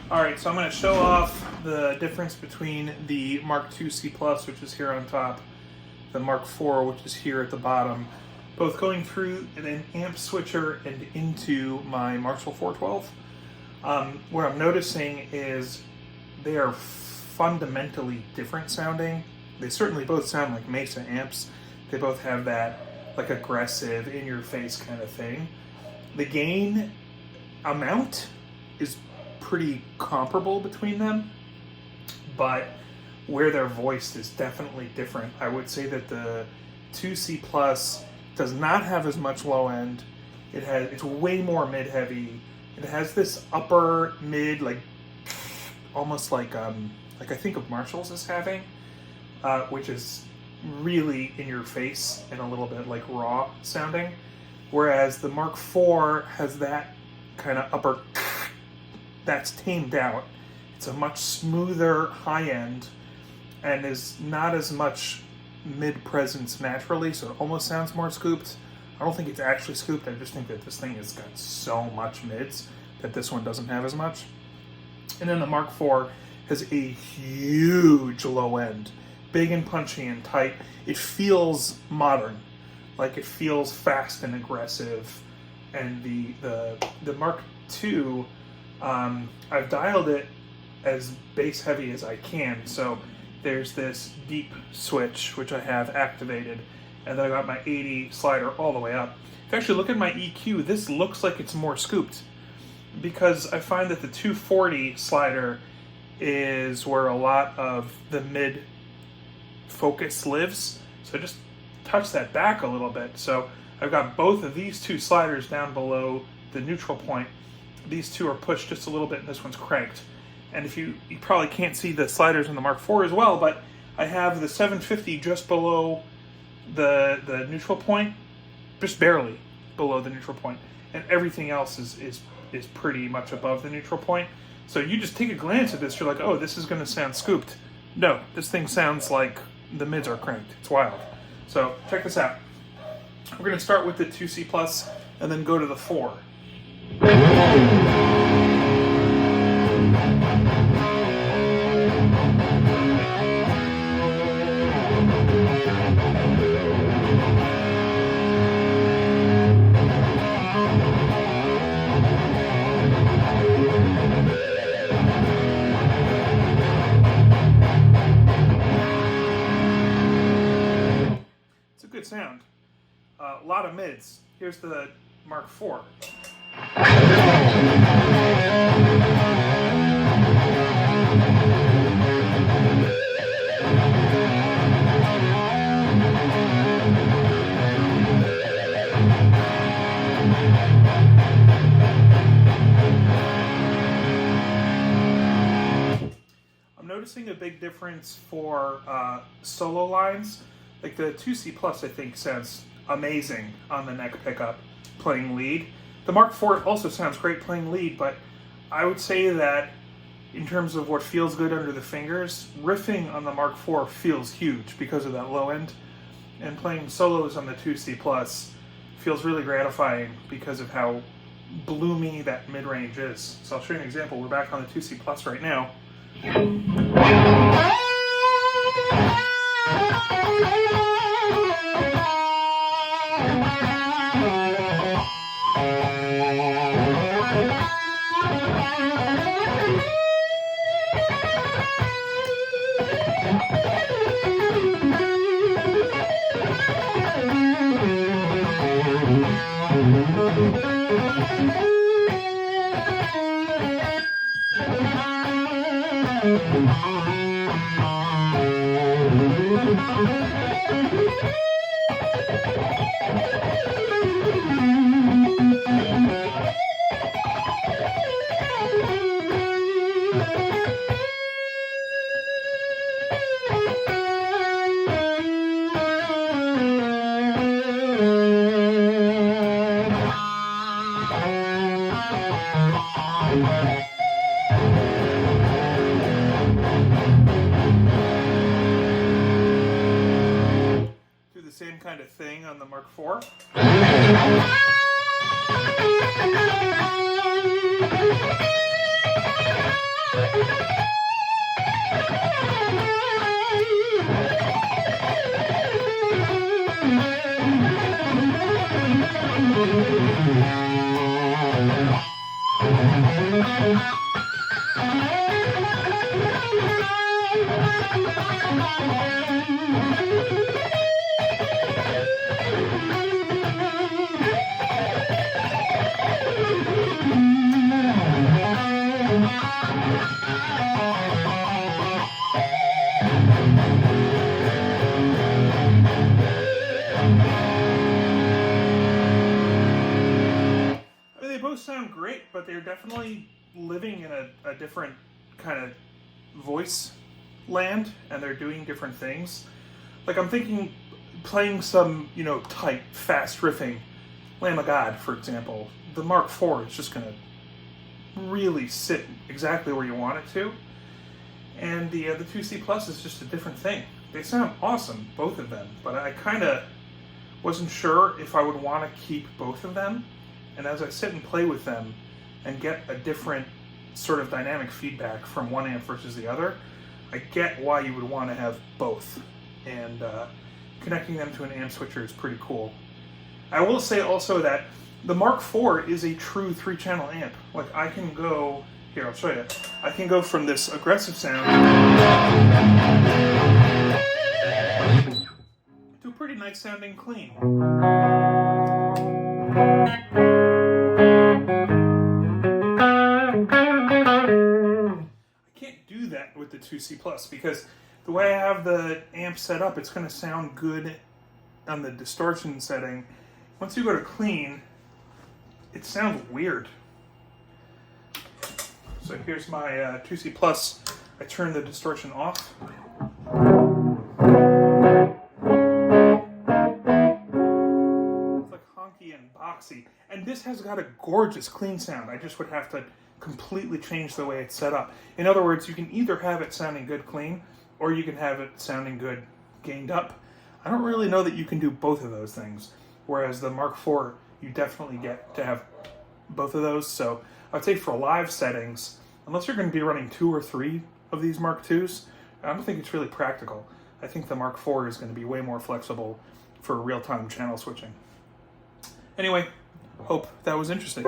Alright, so I'm going to show off the difference between the Mark II C+, which is here on top, the Mark IV, which is here at the bottom, both going through an amp switcher and into my Marshall 412. What I'm noticing is they are fundamentally different sounding. They certainly both sound like Mesa amps. They both have that like aggressive, in-your-face kind of thing. The gain amount is pretty comparable between them, but where they're voiced is definitely different. I would say that the 2C Plus does not have as much low end. It's way more mid heavy. It has this upper mid, like almost like I think of Marshalls as having, which is really in your face and a little bit like raw sounding. Whereas the Mark IV has that kind of upper that's tamed out. It's a much smoother high end and is not as much mid presence naturally, so it almost sounds more scooped. I don't think it's actually scooped. I just think that this thing has got so much mids that this one doesn't have as much. And then the Mark IV has a huge low end, big and punchy and tight. It feels modern, like it feels fast and aggressive. And the Mark II, I've dialed it as bass heavy as I can. So there's this deep switch which I have activated, and then I got my 80 slider all the way up. If you actually look at my EQ, this looks like it's more scooped, because I find that the 240 slider is where a lot of the mid focus lives. So I just touch that back a little bit. So I've got both of these two sliders down below the neutral point. These two are pushed just a little bit, and this one's cranked. And if you probably can't see the sliders in the Mark IV as well, but I have the 750 just below the neutral point, just barely below the neutral point, and everything else is pretty much above the neutral point. So you just take a glance at this, you're like, oh, this is going to sound scooped. No, this thing sounds like the mids are cranked. It's wild. So check this out. We're going to start with the 2C Plus and then go to the 4. It's a good sound. A lot of mids. Here's the Mark IV. I'm noticing a big difference for solo lines. Like the 2C Plus, I think, sounds amazing on the neck pickup playing lead. The Mark IV also sounds great playing lead, but I would say that in terms of what feels good under the fingers, riffing on the Mark IV feels huge because of that low end, and playing solos on the 2C Plus feels really gratifying because of how bloomy that mid-range is. So I'll show you an example. We're back on the 2C Plus right now. Do the same kind of thing on the Mark IV. They both sound great, but they're definitely living in a different kind of voice land, and they're doing different things. Like, I'm thinking playing some, tight, fast riffing, Lamb of God, for example. The Mark IV is just going to really sit exactly where you want it to. And the 2C Plus is just a different thing. They sound awesome, both of them, but I kind of wasn't sure if I would want to keep both of them. And as I sit and play with them and get a different sort of dynamic feedback from one amp versus the other, I get why you would want to have both. And connecting them to an amp switcher is pretty cool. I will say also that the Mark IV is a true 3-channel amp. Like, I can go, here, I'll show you. I can go from this aggressive sound to a pretty nice sounding clean. With the 2C Plus, because the way I have the amp set up, it's going to sound good on the distortion setting. Once you go to clean, it sounds weird. So here's my 2C Plus. I turn the distortion off. It's like honky and boxy. And this has got a gorgeous clean sound. I just would have to completely change the way it's set up. In other words, you can either have it sounding good clean, or you can have it sounding good gained up. I don't really know that you can do both of those things, whereas the Mark IV, you definitely get to have both of those. So I'd say for live settings, unless you're going to be running 2 or 3 of these Mark IIs, I don't think it's really practical. I think the Mark IV is going to be way more flexible for real-time channel switching. Anyway, hope that was interesting.